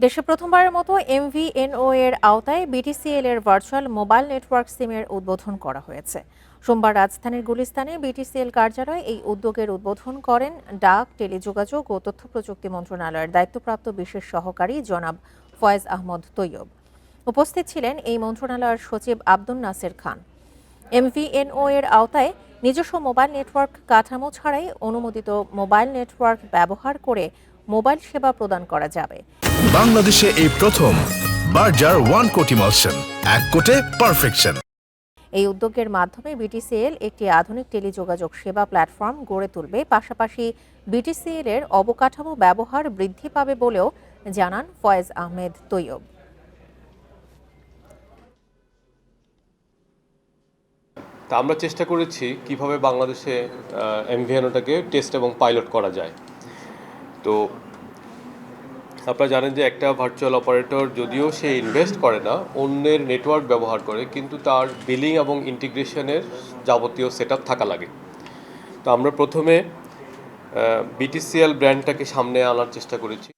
দেশে প্রথমবারের মতো এমভিএনও এর আওতায় বিটিসিএল এর ভার্চুয়াল মোবাইল নেটওয়ার্ক সিমের উদ্বোধন করা হয়েছে। সোমবার রাজধানীর গুলিস্তানে বিটিসিএল কার্যালয়ে এই উদ্যোগের উদ্বোধন করেন ডাক, টেলিযোগাযোগ ও তথ্য প্রযুক্তি মন্ত্রণালয়ের দায়িত্বপ্রাপ্ত বিশেষ সহকারী জনাব ফয়েজ আহমদ তৈয়ব। উপস্থিত ছিলেন এই মন্ত্রণালয়ের সচিব আব্দুন নাসির খান। এমভিএনও এর আওতায় নিজস্ব মোবাইল নেটওয়ার্ক কাঠামো ছাড়াই অনুমোদিত মোবাইল নেটওয়ার্ক ব্যবহার করে মোবাইল সেবা প্রদান করা যাবে। বাংলাদেশে এই প্রথম বার্জার 1 কোটি মলসন, 1 কোটে পারফেকশন। এই উদ্যোগের মাধ্যমে বিটিসিএল একটি আধুনিক টেলিযোগাযোগ সেবা প্ল্যাটফর্ম গড়ে তুলবে, পাশাপাশি বিটিসিএল এর অবকাঠামো ব্যবহার বৃদ্ধি পাবে বলেও জানান ফয়েজ আহমেদ তৈয়ব। তা আমরা চেষ্টা করেছি কিভাবে বাংলাদেশে এমভিএনওটাকে টেস্ট এবং পাইলট করা যায়। তো আপনারা জানেন যে একটা ভার্চুয়াল অপারেটর যদিও সে ইনভেস্ট করে না, অন্যের নেটওয়ার্ক ব্যবহার করে, কিন্তু তার বিলিং এবং ইন্টিগ্রেশনের যাবতীয় সেটআপ থাকা লাগে। তো আমরা প্রথমে বিটিসিএল ব্র্যান্ডটাকে সামনে আনার চেষ্টা করেছি।